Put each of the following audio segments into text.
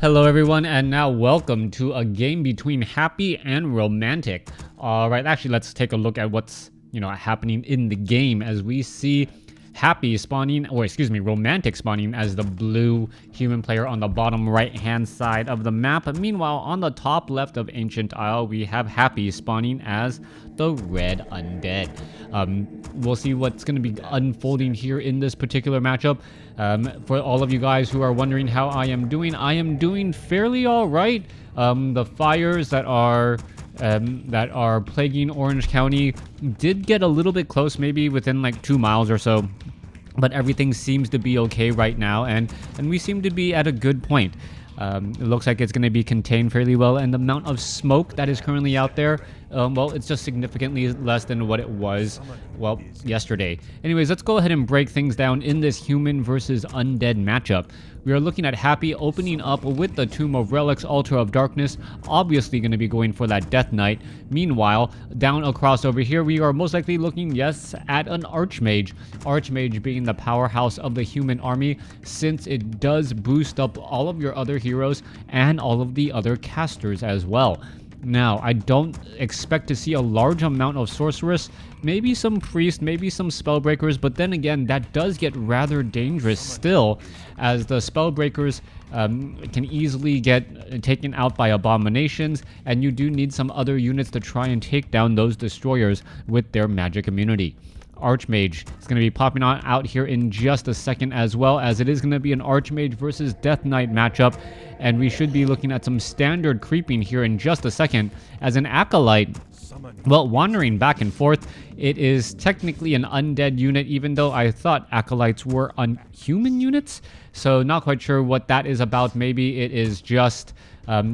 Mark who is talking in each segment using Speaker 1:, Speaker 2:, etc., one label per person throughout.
Speaker 1: Hello everyone, and now welcome to a game between Happy and Romantic. Alright, actually let's take a look at what's, happening in the game as we see Happy spawning, or excuse me, Romantic spawning as the blue human player on the bottom right hand side of the map. Meanwhile, on the top left of Ancient Isle, we have Happy spawning as the red Undead. We'll see what's going to be unfolding here in this particular matchup. For all of you guys who are wondering how I am doing fairly alright. The fires that are plaguing Orange County did get a little bit close, maybe within like 2 miles or so, but everything seems to be okay right now, and we seem to be at a good point. It looks like it's going to be contained fairly well, and the amount of smoke that is currently out there, well, it's just significantly less than what it was, well, yesterday. Anyways, let's go ahead and break things down in this human versus undead matchup. We are looking at Happy opening up with the Tomb of Relics, Altar of Darkness, obviously going to be going for that Death Knight. Meanwhile, down across over here, we are most likely looking, yes, at an Archmage. Archmage being the powerhouse of the human army, since it does boost up all of your other heroes and all of the other casters as well. Now, I don't expect to see a large amount of sorceress, maybe some priest, maybe some spellbreakers, but then again, that does get rather dangerous still, as the spellbreakers can easily get taken out by abominations, and you do need some other units to try and take down those destroyers with their magic immunity. Archmage is going to be popping out here in just a second, as well as it is going to be an Archmage versus Death Knight matchup, and we should be looking at some standard creeping here in just a second, as an Acolyte, well, wandering back and forth. It is technically an undead unit, even though I thought Acolytes were unhuman units, so not quite sure what that is about. Maybe it is just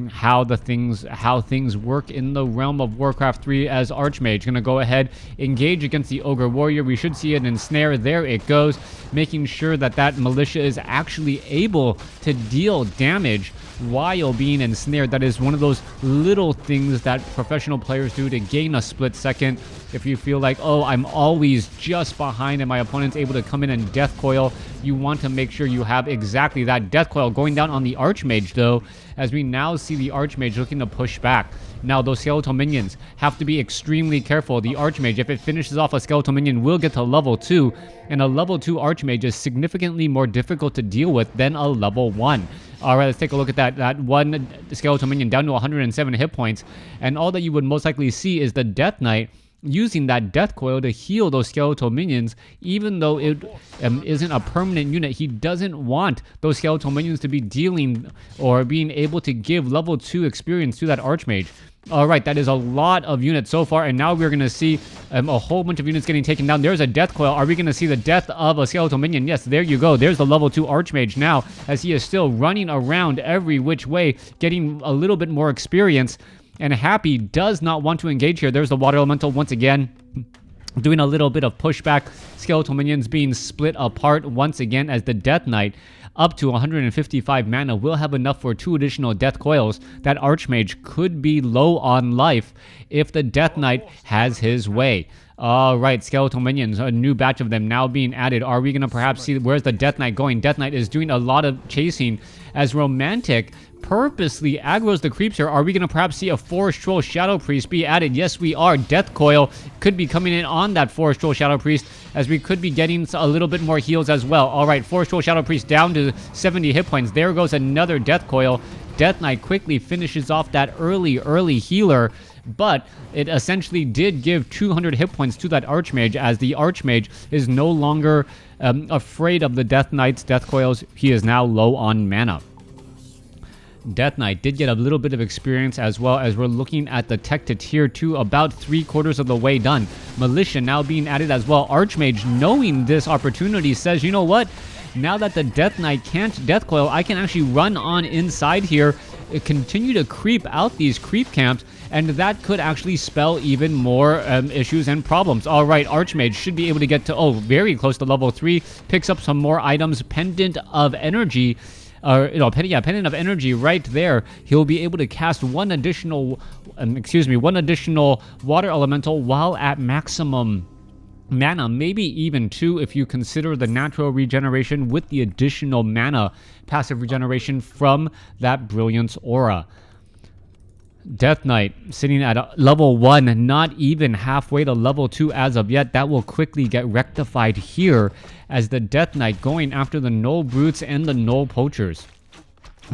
Speaker 1: how things work in the realm of Warcraft 3. As Archmage gonna go ahead, engage against the Ogre Warrior. We should see it ensnare. There it goes, making sure that that militia is actually able to deal damage while being ensnared. That is one of those little things that professional players do to gain a split second. If you feel like, oh, I'm always just behind and my opponent's able to come in and death coil, you want to make sure you have exactly that death coil. Going down on the Archmage though, as we now see the Archmage looking to push back. Now those skeletal minions have to be extremely careful. The Archmage, if it finishes off a skeletal minion, will get to level 2, and a level 2 Archmage is significantly more difficult to deal with than a level 1. Alright, let's take a look at that one skeletal minion down to 107 hit points, and all that you would most likely see is the Death Knight using that death coil to heal those skeletal minions. Even though it isn't a permanent unit, he doesn't want those skeletal minions to be dealing or being able to give level 2 experience to that Archmage. Alright, that is a lot of units so far, and now we're going to see a whole bunch of units getting taken down. There's a death coil. Are we going to see the death of a skeletal minion? Yes, there you go. There's the level 2 Archmage now, as he is still running around every which way, getting a little bit more experience. And Happy does not want to engage here. There's the Water Elemental once again, doing a little bit of pushback. Skeletal minions being split apart once again, as the Death Knight, up to 155 mana, will have enough for 2 additional death coils. That Archmage could be low on life if the Death Knight has his way. Alright, skeletal minions, a new batch of them now being added. Are we going to perhaps see, where's the Death Knight going? Death Knight is doing a lot of chasing, as Romantic purposely aggroes the creeps here. Are we going to perhaps see a Forest Troll Shadow Priest be added? Yes, we are. Death Coil could be coming in on that Forest Troll Shadow Priest, as we could be getting a little bit more heals as well. Alright, Forest Troll Shadow Priest down to 70 hit points. There goes another Death Coil. Death Knight quickly finishes off that early healer, but it essentially did give 200 hit points to that Archmage, as the Archmage is no longer afraid of the Death Knight's death coils. He is now low on mana. Death Knight did get a little bit of experience, as well as we're looking at the tech to tier 2, about 3/4 of the way done. Militia now being added as well. Archmage, knowing this opportunity, says, you know what? Now that the Death Knight can't death coil, I can actually run on inside here, continue to creep out these creep camps, and that could actually spell even more issues and problems. Alright, Archmage should be able to get to, very close to level 3, picks up some more items. Pendant of Energy, Pendant of Energy right there. He'll be able to cast one additional Water Elemental while at maximum mana, maybe even 2 if you consider the natural regeneration with the additional mana passive regeneration from that Brilliance Aura. Death Knight sitting at a level 1, not even halfway to level 2 as of yet. That will quickly get rectified here as the Death Knight going after the Null Brutes and the Null Poachers.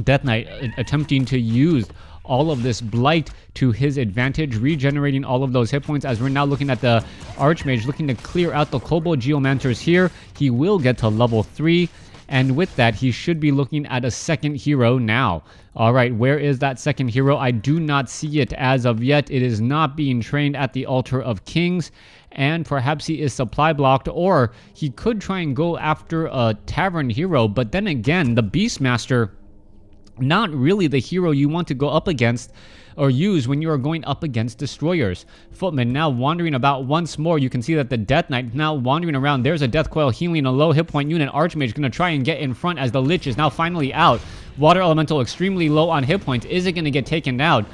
Speaker 1: Death Knight attempting to use all of this blight to his advantage, regenerating all of those hit points, as we're now looking at the Archmage looking to clear out the Kobold Geomancers here. He will get to level 3. And with that, he should be looking at a second hero now. All right, where is that second hero? I do not see it as of yet. It is not being trained at the Altar of Kings. And perhaps he is supply blocked, or he could try and go after a Tavern hero. But then again, the Beastmaster, not really the hero you want to go up against or use when you are going up against destroyers. Footman now wandering about once more. You can see that the Death Knight now wandering around. There's a Death Coil healing a low hit point unit. Archmage going to try and get in front as the Lich is now finally out. Water Elemental extremely low on hit points. Is it going to get taken out?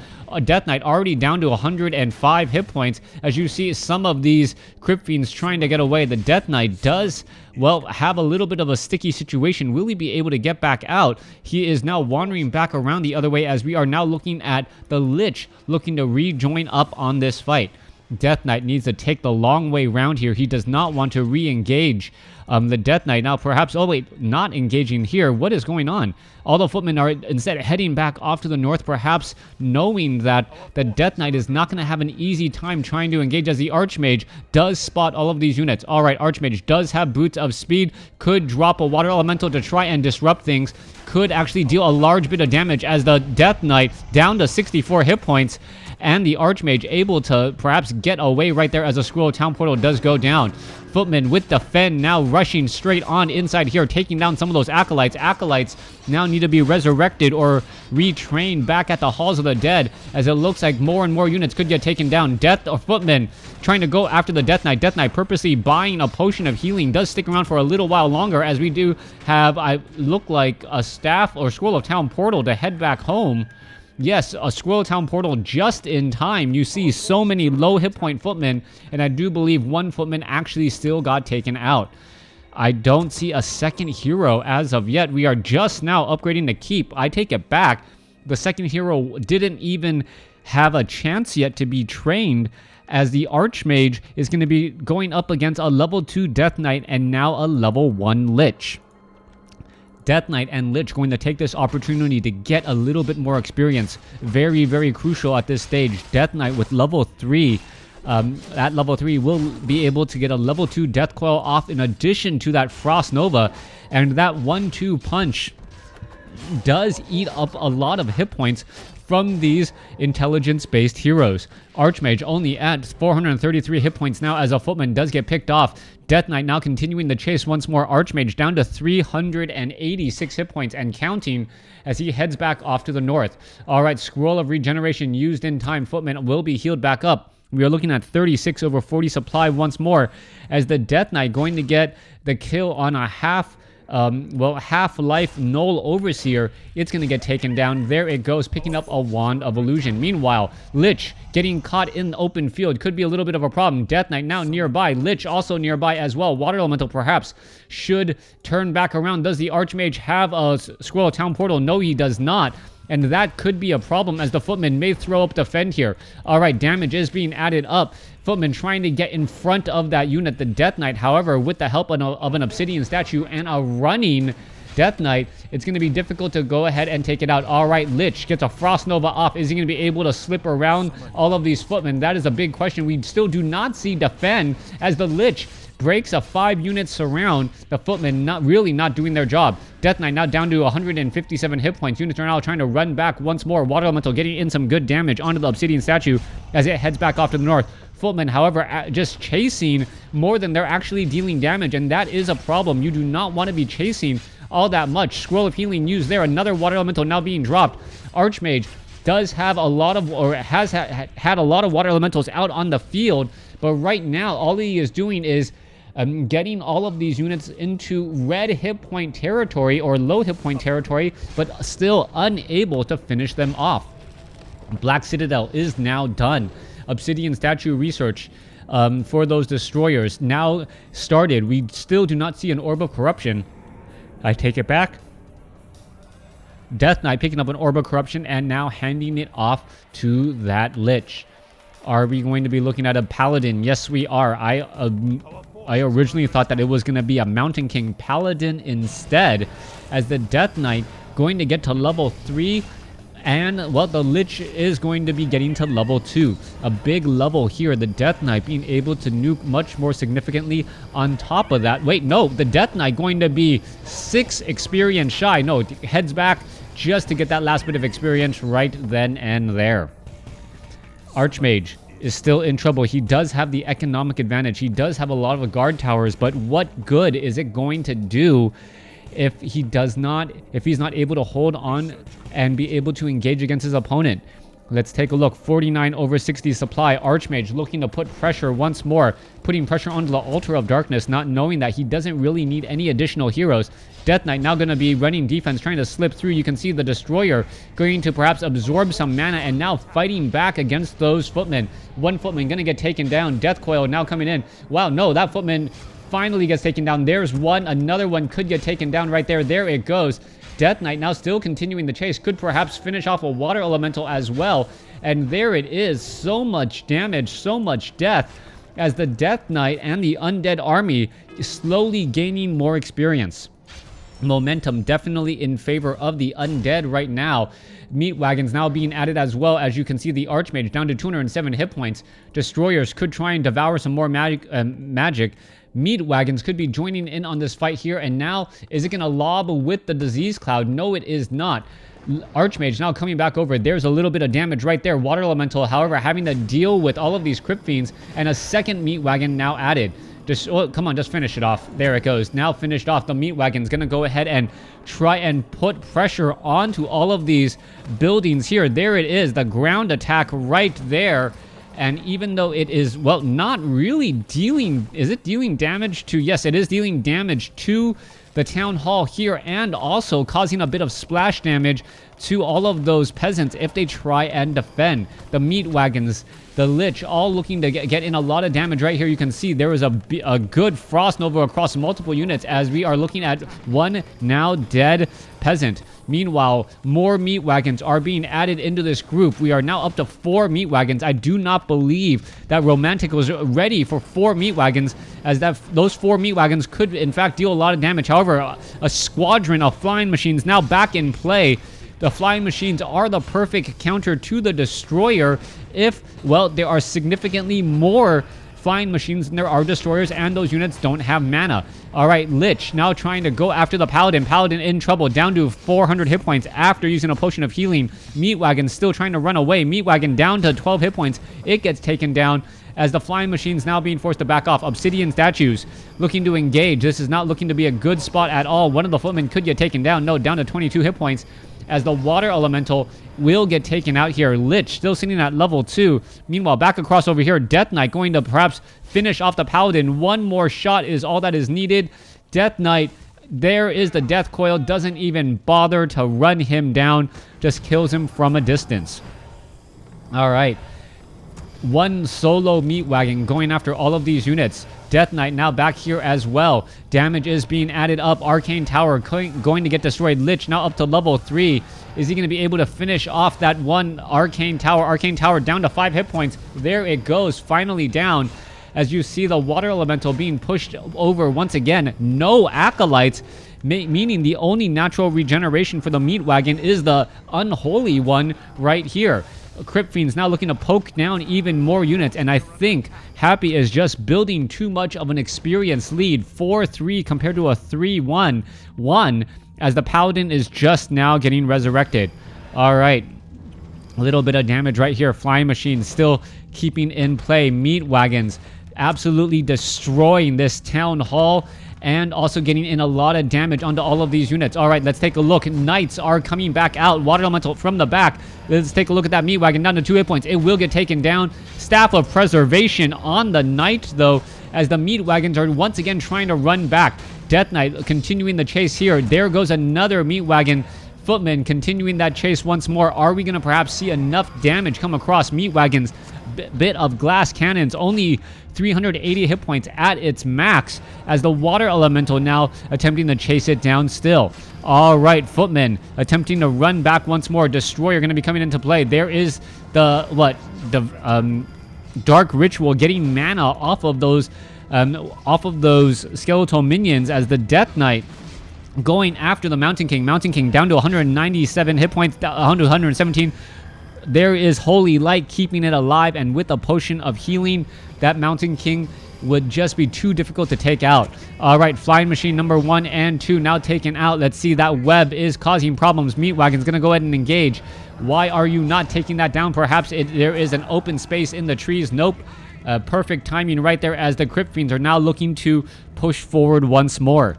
Speaker 1: Death Knight already down to 105 hit points. As you see some of these Crypt Fiends trying to get away. The Death Knight does, well, have a little bit of a sticky situation. Will he be able to get back out? He is now wandering back around the other way as we are now looking at the Lich looking to rejoin up on this fight. Death Knight needs to take the long way round here. He does not want to re-engage the Death Knight. Now perhaps, oh wait, not engaging here. What is going on? All the footmen are instead heading back off to the north, perhaps knowing that the Death Knight is not going to have an easy time trying to engage, as the Archmage does spot all of these units. All right, Archmage does have Boots of Speed, could drop a Water Elemental to try and disrupt things, could actually deal a large bit of damage as the Death Knight down to 64 hit points, and the Archmage able to perhaps get away right there as a Scroll Town Portal does go down. Footman with the Fen now rushing straight on inside here, taking down some of those Acolytes. Acolytes now need to be resurrected or retrained back at the Halls of the Dead, as it looks like more and more units could get taken down. Death or Footman trying to go after the Death Knight. Death Knight purposely buying a potion of healing, does stick around for a little while longer, as we do have, I look like, a staff or Scroll of Town Portal to head back home. Yes, a Scroll Town Portal just in time. You see so many low hit point footmen, and I do believe one footman actually still got taken out. I don't see a second hero as of yet. We are just now upgrading to Keep. I take it back. The second hero didn't even have a chance yet to be trained, as the Archmage is going to be going up against a level 2 Death Knight and now a level 1 Lich. Death Knight and Lich going to take this opportunity to get a little bit more experience. Very, very crucial at this stage. Death Knight with level 3. At level 3 will be able to get a level 2 Death Coil off in addition to that Frost Nova. And that 1-2 punch does eat up a lot of hit points from these intelligence-based heroes. Archmage only at 433 hit points now, as a footman does get picked off. Death Knight now continuing the chase once more. Archmage down to 386 hit points and counting as he heads back off to the north. All right, Scroll of Regeneration used in time. Footman will be healed back up. We are looking at 36 over 40 supply once more, as the Death Knight going to get the kill on a half-life Null Overseer. It's going to get taken down. There it goes, picking up a Wand of Illusion. Meanwhile, Lich getting caught in the open field could be a little bit of a problem. Death Knight now nearby. Lich also nearby as well. Water Elemental perhaps should turn back around. Does the Archmage have a Scroll of Town Portal? No, he does not. And that could be a problem, as the Footman may throw up the Fend here. All right, damage is being added up. Footman trying to get in front of that unit. The Death Knight, however, with the help of an Obsidian statue and a running Death Knight, it's going to be difficult to go ahead and take it out. All right, Lich gets a Frost Nova off. Is he going to be able to slip around all of these footmen? That is a big question. We still do not see defend, as the Lich breaks a 5-unit surround. The footmen not doing their job. Death Knight now down to 157 hit points. Units are now trying to run back once more. Water Elemental getting in some good damage onto the Obsidian statue as it heads back off to the north. Footmen, however, just chasing more than they're actually dealing damage, and that is a problem. You do not want to be chasing all that much. Scroll of Healing used there. Another Water Elemental now being dropped. Archmage does have a lot of, or has had a lot of Water Elementals out on the field, but right now all he is doing is getting all of these units into red hit point territory or low hit point territory, but still unable to finish them off. Black Citadel is now done. Obsidian Statue Research for those destroyers now started. We still do not see an Orb of Corruption. I take it back. Death Knight picking up an Orb of Corruption and now handing it off to that Lich. Are we going to be looking at a Paladin? Yes, we are. I originally thought that it was going to be a Mountain King Paladin instead, as the Death Knight going to get to level 3, and well, the Lich is going to be getting to level 2. A big level here. The Death Knight being able to nuke much more significantly. On top of that, wait, no, the Death Knight going to be 6 experience shy. No, heads back just to get that last bit of experience right then and there. Archmage is still in trouble. He does have the economic advantage. He does have a lot of guard towers, but what good is it going to do if he's not able to hold on and be able to engage against his opponent? Let's take a look. 49 over 60 supply. Archmage looking to put pressure once more, putting pressure onto the Altar of Darkness, not knowing that he doesn't really need any additional heroes. Death Knight now going to be running defense, trying to slip through. You can see the Destroyer going to perhaps absorb some mana and now fighting back against those footmen. One footman going to get taken down. Death Coil now coming in. Wow, no, that footman finally gets taken down. There's one. Another one could get taken down right there. There it goes. Death Knight now still continuing the chase. Could perhaps finish off a Water Elemental as well. And there it is. So much damage, so much death, as the Death Knight and the Undead army slowly gaining more experience. Momentum definitely in favor of the Undead right now. Meat Wagons now being added as well. As you can see, the Archmage down to 207 hit points. Destroyers could try and devour some more magic. Meat Wagons could be joining in on this fight here. And now, is it going to lob with the Disease Cloud? No, it is not. Archmage now coming back over. There's a little bit of damage right there. Water Elemental, however, having to deal with all of these Crypt Fiends, and a second Meat Wagon now added. Come on, just finish it off. There it goes. Now finished off. The Meat Wagon's going to go ahead and try and put pressure onto all of these buildings here. There it is. The ground attack right there. And even though it is, well, not really dealing... Is it dealing damage to... Yes, it is dealing damage to the Town Hall here, and also causing a bit of splash damage to all of those peasants if they try and defend. The Meat Wagons, the Lich, all looking to get in a lot of damage right here. You can see there is a good Frost Nova across multiple units, as we are looking at one now dead peasant. Meanwhile, more Meat Wagons are being added into this group. We are now up to 4 Meat Wagons. I do not believe that Romantic was ready for 4 Meat Wagons, as those 4 Meat Wagons could in fact deal a lot of damage. However, a squadron of flying machines now back in play. The flying machines are the perfect counter to the Destroyer if, well, there are significantly more flying machines than there are destroyers, and those units don't have mana. All right, Lich now trying to go after the Paladin. Paladin in trouble, down to 400 hit points after using a potion of healing. Meat Wagon still trying to run away. Meat Wagon down to 12 hit points. It gets taken down, as the flying machines now being forced to back off. Obsidian statues looking to engage. This is not looking to be a good spot at all. One of the footmen could get taken down. No, down to 22 hit points, as the Water Elemental will get taken out here. Lich still sitting at level 2. Meanwhile, back across over here, Death Knight going to perhaps finish off the Paladin. One more shot is all that is needed. Death Knight, there is the Death Coil. Doesn't even bother to run him down. Just kills him from a distance. All right. One solo Meat Wagon going after all of these units. Death Knight now back here as well. Damage is being added up. Arcane Tower going to get destroyed. Lich now up to level 3. Is he going to be able to finish off that one Arcane Tower? Arcane Tower down to 5 hit points. There it goes, finally down. As you see the Water Elemental being pushed over once again. No Acolytes, meaning the only natural regeneration for the Meat Wagon is the Unholy one right here. Crypt Fiends now looking to poke down even more units, and I think Happy is just building too much of an experience lead. 4-3 compared to a 3-1, as the Paladin is just now getting resurrected. All right, a little bit of damage right here. Flying Machines still keeping in play. Meat Wagons absolutely destroying this Town Hall, and also getting in a lot of damage onto all of these units. All right, let's take a look. Knights are coming back out. Water Elemental from the back. Let's take a look at that Meat Wagon down to 2 hit points. It will get taken down. Staff of Preservation on the Knight, though, as the Meat Wagons are once again trying to run back. Death Knight continuing the chase here. There goes another Meat Wagon. Footman continuing that chase once more. Are we going to perhaps see enough damage come across? Meat Wagons bit of glass cannons, only 380 hit points at its max, as the water elemental now attempting to chase it down still. All right, Footman attempting to run back once more. Destroyer going to be coming into play. There is the Dark Ritual getting mana off of those skeletal minions, as the Death Knight going after the Mountain King. Mountain King down to 197 hit points, down to 117. There is Holy Light keeping it alive, and with a potion of healing, that Mountain King would just be too difficult to take out. All right, Flying Machine number 1 and 2 now taken out. Let's see, that web is causing problems. Meat Wagon's going to go ahead and engage. Why are you not taking that down? Perhaps there is an open space in the trees. Nope. Perfect timing right there, as the Crypt Fiends are now looking to push forward once more.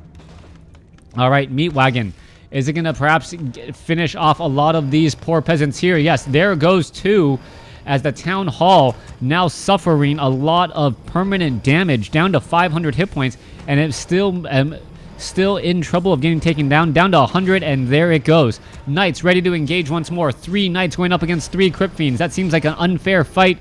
Speaker 1: All right, Meat Wagon. Is it going to perhaps finish off a lot of these poor peasants here? Yes, there goes 2, as the Town Hall now suffering a lot of permanent damage, down to 500 hit points, and it's still in trouble of getting taken down to 100, and there it goes. Knights ready to engage once more. 3 Knights going up against 3 Crypt Fiends. That seems like an unfair fight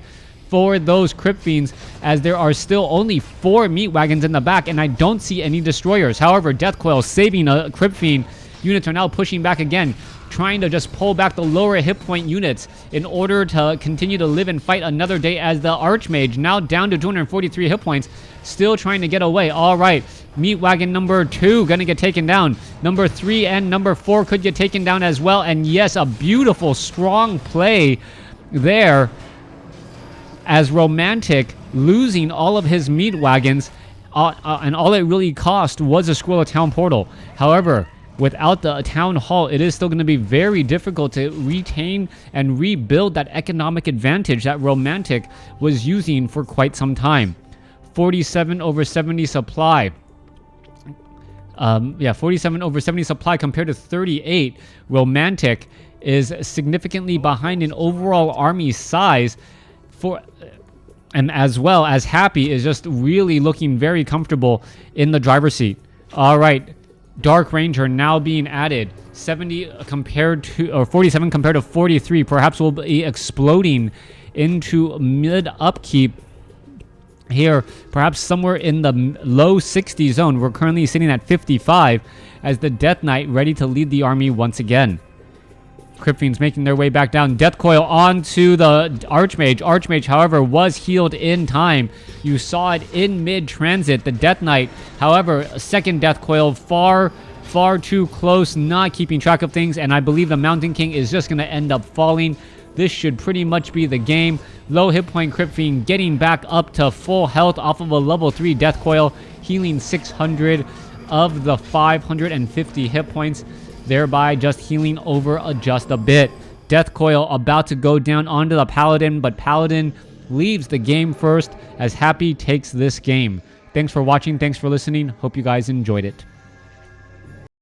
Speaker 1: for those Crypt Fiends, as there are still only 4 Meat Wagons in the back, and I don't see any Destroyers. However, Death Coil saving a Crypt Fiend. Units are now pushing back again, trying to just pull back the lower hit point units in order to continue to live and fight another day, as the Archmage now down to 243 hit points, still trying to get away. All right, Meat Wagon number 2 gonna get taken down. Number 3 and number 4 could get taken down as well. And yes, a beautiful, strong play there, as Romantic losing all of his Meat Wagons, and all it really cost was a Scroll of Town Portal. However, without the Town Hall, it is still going to be very difficult to retain and rebuild that economic advantage that Romantic was using for quite some time. 47 over 70 supply. 47 over 70 supply compared to 38. Romantic is significantly behind in overall army size, and as well as Happy is just really looking very comfortable in the driver's seat. All right. Dark Ranger now being added. 70 compared to, or 47 compared to 43. Perhaps we'll be exploding into mid upkeep here, perhaps somewhere in the low 60 zone. We're currently sitting at 55, as the Death Knight ready to lead the army once again. Crypt Fiends making their way back down. Death Coil onto the Archmage. Archmage, however, was healed in time. You saw it in mid-transit. The Death Knight, however, second Death Coil, far too close, not keeping track of things, and I believe the Mountain King is just going to end up falling. This should pretty much be the game. Low hit point Crypt Fiend getting back up to full health off of a level 3 Death Coil, healing 600 of the 550 hit points, thereby just healing over just a bit. Death Coil about to go down onto the Paladin, but Paladin leaves the game first, as Happy takes this game. Thanks for watching. Thanks for listening. Hope you guys enjoyed it.